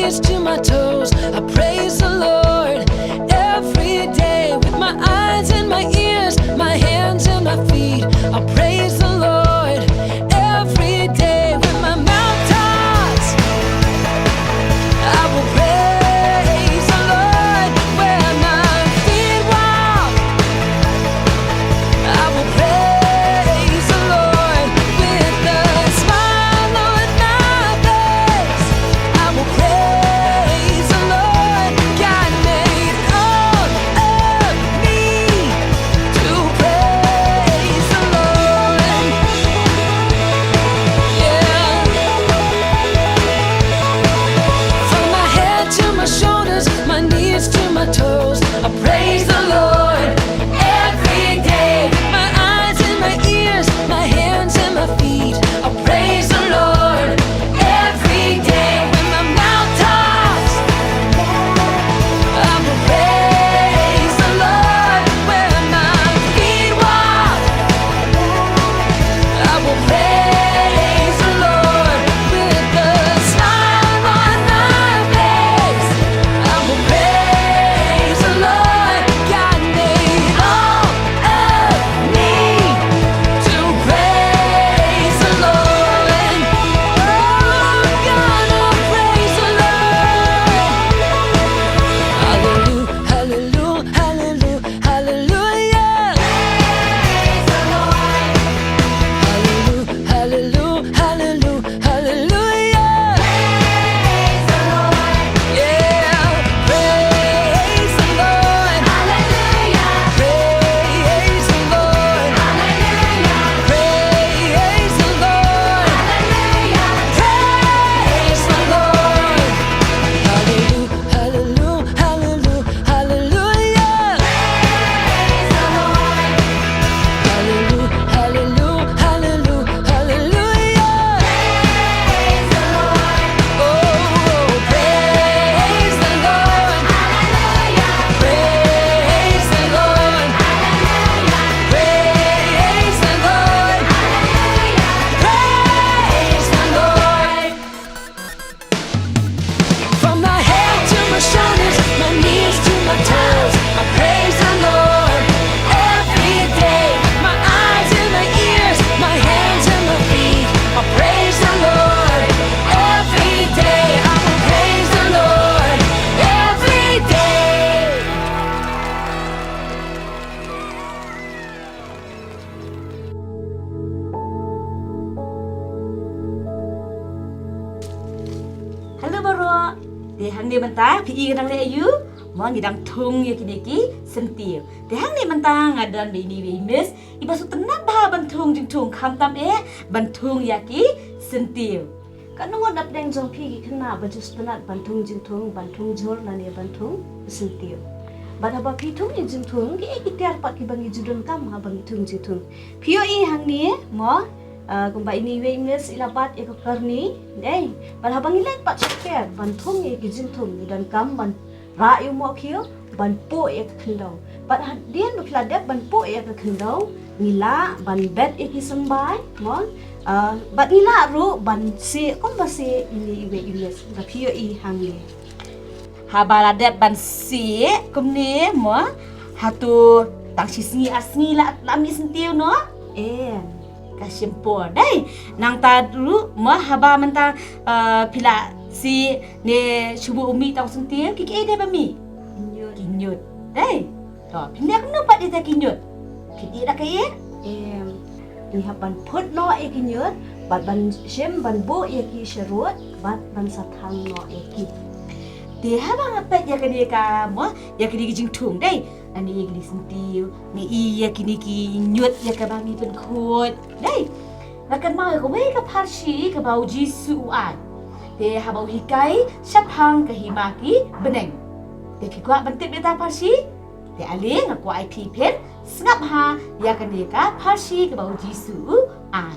knees to my toes. I praise the Lord every day with my eyes and my ears, my hands and my feet. I praise the Lord every day with my mouth talks. I will praise the Lord where my feet walk. I will praise the Lord with a smile on my face. I will praise the Lord. God made all of me to praise the Lord. Yeah. From my head to my shoulders, my knees to my toes, I praise the Lord every day. My eyes and my ears, my hands and my feet, I praise the Lord every day. When my mouth talks, I will praise the Lord. Where my feet walk, I will praise the Lord with a smile on my face. I will praise the Lord. God made all of me to praise the Lord. And I'm gonna praise the Lord. Hallelujah, hallelujah, hallelujah, hallelujah. Praise the Lord. Hallelujah, hallelujah, hallelujah, hallelujah. Praise the Lord. Yeah, praise the Lord. Hallelujah. Praise the Lord. Hallelujah. Praise the Lord. Hallelujah. Praise the Lord. Hallelujah, hallelujah, hallelujah, hallelujah. Praise the Lord. Hallelujah, hallelujah, hallelujah, hallelujah. Praise the Lord. Oh, praise the Lord. Hallelujah. Praise the Lord. Hallelujah. Praise the Lord. Hallelujah. Praise the Lord. From my head to my shoulders, my knees to my toes, I praise the Lord every day. My eyes and my ears, my hands and my feet, I praise the Lord every day. I will praise the Lord every day. Hello bro, để hàng này mình ta phi đang lệ you, món gì đang thung như cái này kí sentil. Để hàng này mình ta ngài đơn bị đi bị miss, iba số tấn nát ba ban thung jing thung kham tam ban thung ya kí sentil. Kan nunggu dap deng jong phi ki Khynnah ban just penat ban thung jing thung ban thung jor na ne ban thung sentil. Ban haba phi thung jing thung ki tiar pat ki bangi judun kam ha bangi thung jing thung. Phi hàng này mo kung ba iniwi miss ilapat ikakarni day ban habang ilan pat sakper ban thung e kijin thung dan kam ban ra yu mo khiu ban po e khindaw ban dien bu kladak ban po e khindaw nila ban bet e kisambai mo ban nila ru ban se kom ba se iniwi miss ba phio I hangli habala det ban se kom ne mo hatu tang sisngi asngi la lami sentiu no kasimpor dai nang ta dulu mah haba menta pila si ne subu umi tau sentir kiki dai bami kinyut dai to pindah kena pat dia kinyut kiti dak kai ni haban phut no kinyut bat ban shem ban bo ki sherut bat ban sathang no ki dia haba ngapet ya ke dia ka mo ya ke dia jing thung dai ani igli sentiu ni iya kini ki nyut ya ka bami pen khut dai lakan mai ko wei ka pharshi ka bau jisu ai te ha bau hikai sap hang ka himaki beneng te ki kwa bantip beta pharshi te ale nga kwa ai thi phet snap ha ya kan dia ka pharshi ka bau jisu ai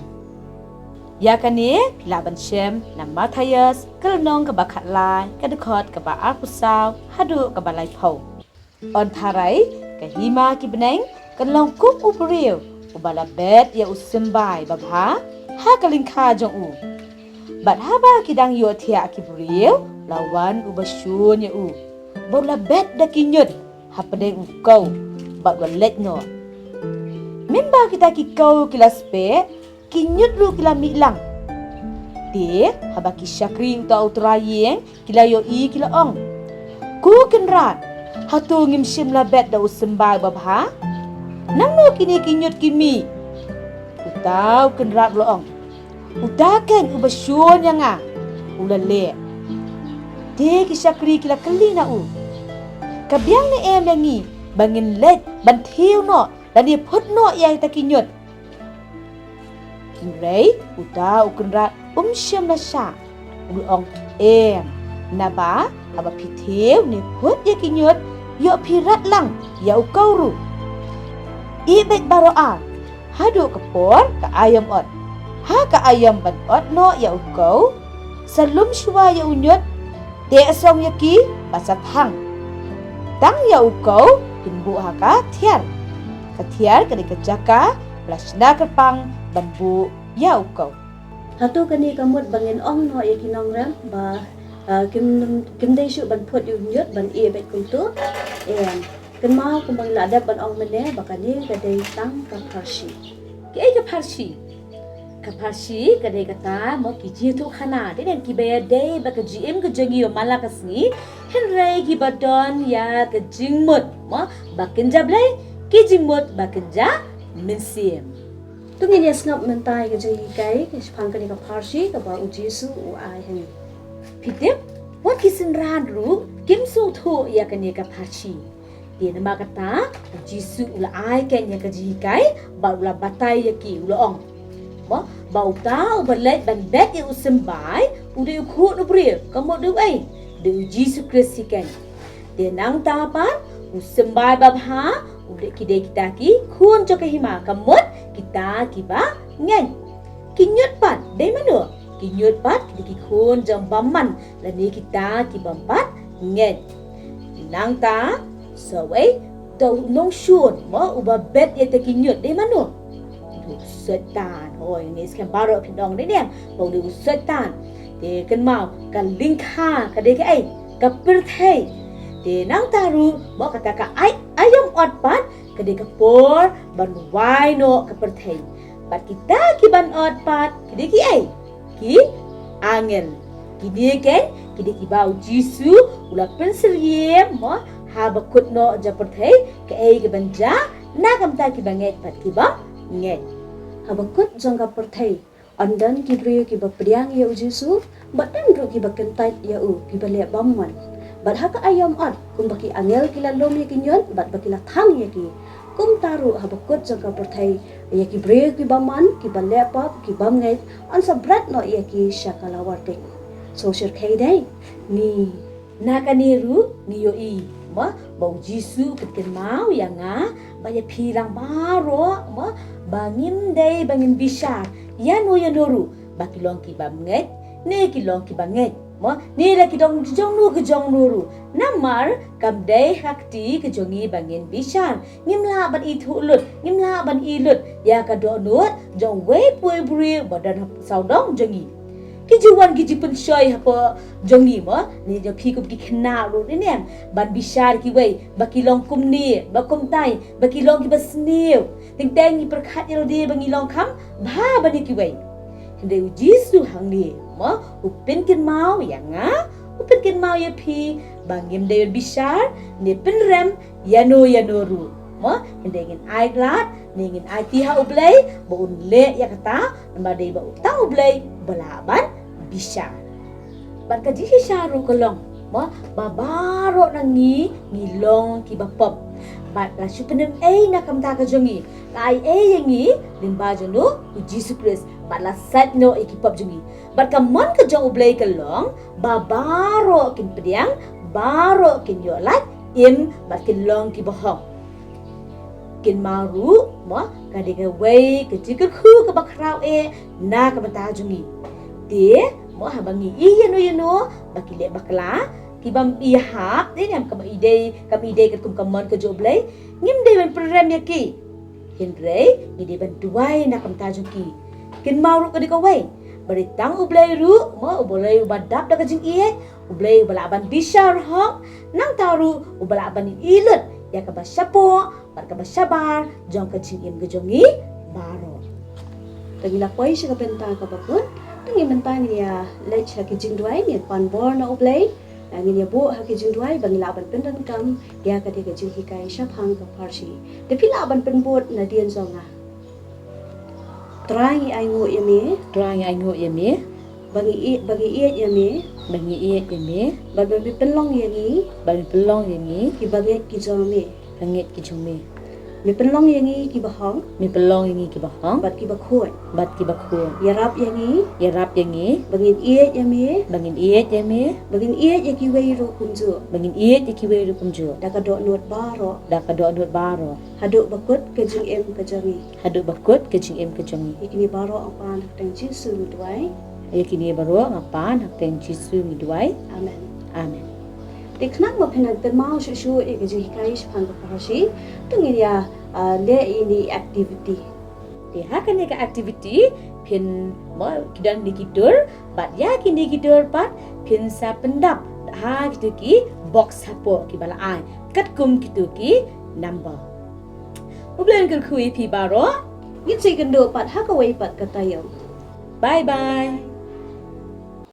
ya kani pilaban shem na Matthias kalnong ka bakhat lai ka dekhot ka ba akusau hadu ka balai phau on tharai ka hima ki beneng kalong kup upriu ubala bet ya usimbai babha ha kalingkha jong u bat ha ba ki dang yo thia ki briu lawan ubasyun ya baru bet dah kinyut hapadeng ukau bat walet no memba kita kikau kila spe kinyut ru kila milang de habaki syakri uta utrayeng kila yo kila ong ku kenrat hatu ngim sim la bet da usembag babha nang no kini kinyut kimi utau kenrat lo ong utaken ubasyun yang ulale de ki syakri kila keli na kabiang ni em yangi bangin let ban thiu no dan dia phut no yai ta kinyut kinrei uta ukunra syam la sha ong em naba aba pithiu ni phut ya kinyut yo phirat lang ya ukau ibet baroa hadu kapor ka ayam ot ha ka ayam ban ot no ya ukau salum shwa ya unyut de asong yaki pasat hang tang ya ukau timbu haka thiar kathiar kani kajaka blasna kerpang bambu ya ukau hatu kani kamut bangin ong no yaki nong ram ba kim dei shu ban phut unyut ban bet kuntu kan mau kumbang ladap ban ong mene bakani kadai tang ka pharshi ke ka pharshi kadai kata mo ki tu khana de den ki be de ba ka gm ka jangi mala ka sni henrei ki badon ya ka jingmut mo bakin jablai ki jingmut bakin ja minsim tungin ya snap mentai ke jai kai ke phang kani ka pharshi ka ba ujisu u ai hen pitip what kisin ran ru kim so tho ya kani ka pharshi dia nama kata ujisu ula ai ken ya ka ji kai ba ula batai ya ki ula ong ba bau ta ubalet ban bet ya usembai ude khu no pri kamu du ai de ujisu krisikan dia nang ta pa usembai babha ude kide kita ki khun cho ka hima kamut kita kiba ngen kinyut pat de mano kinyut pat ki khun jam bamman la ni kita ki bampat ngen nang ta so tau nong shun mo uba bet ya te kinyut de mano setan oi ni skan baro pindong de nem bau de setan de kan mau kan lingkha ka de ka ai ka perthai de nang taru mo kata ka ai ayam ot pat ka de ka por ban wai no ka perthai pat kita ki ban ot pat ka de ki ai ki angel ki de ken ki de ki bau jisu ula pensel ye mo ha bakut no ja perthai ka ai ka banja na kam ta ki banget pat ki ba nget habakut jangka perthai andan ki brio ki bapriang ya ujisu badan ro ki bakentai ya ki bale bamman bat haka ayam at kum baki angel kila lom ya kinyon bat bakila thang ya ki kum taru habakut jangka perthai ya ki brio ki baman ki bale pap ki bamngai an sabrat no ya ki shakala warte social kai dai ni nakaniru ni yo ma bau jisu ketken mau ya nga baya pirang baro ma bangin dei bangin bisar ya no ru bakilong ki bamnget ne kilong ki banget ma ni la ki dong jong nu ru namar kam dei hakti ke jongi bangin bisar ngimla ban i thulut ngimla ban i lut ya ka do nut jong we pui buri badan saudong jongi kijuan kiji pensoi apa jongi ma ni jo phikup ki khna ru ni nem ban bisar ki wei bakilong kum ni bakum tai bakilong ki basniu teng teng ni perkhat yel de bangilong kham ba bani ki wei hende jisu hang ni ma upin kin mau ya nga upin kin mau ya phi bangim de bisar ni penrem yano ru ma hende ngin ai glat ni ngin ai ti ha ublei bo un le ya kata ba de ba utang ublei balaban bisa ban ka jihi sharu kolong ma babaro nangi ngilong ki bapop bat la supenem na kamta ka jongi lai yangi limba jono Jesus Christ bat la sat no ikipop jongi bat ka mon ka jong ublay kolong babaro kin pediang baro kin yo lat im bat kin long ki bohong kin maru ma ka de ka wei ka jikir khu ka bakrau na ka bata jongi de mo habangi yano bakile bakla kibam ihap de nyam kam ide ka kum kamon ka joblay ngim de ban program yaki henre ni de ban duai na kam tajuki kin mauru ka de ka wei beritang ublay ru mo ublay ubadap da kajing iet ublay ubalaban bishar hok nang taru ubalaban ilut ya ka basyapo par ka basyabar jong kajing im gejongi baro tagila poi siya ka benta ka bakun tangi mentang ya lech ha kajing duai ni pan bor na ublay angin ya bo ha kajing duai bangilaban pendan kam ya ka de kajing hikai syapang ka pharshi de pilaban penbot na dian zonga Try aingo yame, bagi iet yame, bagi pelong yangi, ki baget ki jome, mi pelong yangi ki bahang, bat ki bakhoi, yarap yangi, bagi iet yame, bagi iet yaki weiru kumju, dakadok nuat baro, haduk bakut kejing em kejangi, ikini baro apan teng Jesu duai. Amen. Tiknak mo pinagtan mau susu ikajing hikai syapang ka pharshi tungin ya le ini activity. Dia kan ka activity pin mo kidan dikitur bat ya kini kitur pat pin sa pendap ha kitu ki box hapo ki bala ai kat kum kitu ki number. Ublan ker kui pi baro Ngin say kendo pat hakaway pat katayong. bye bye.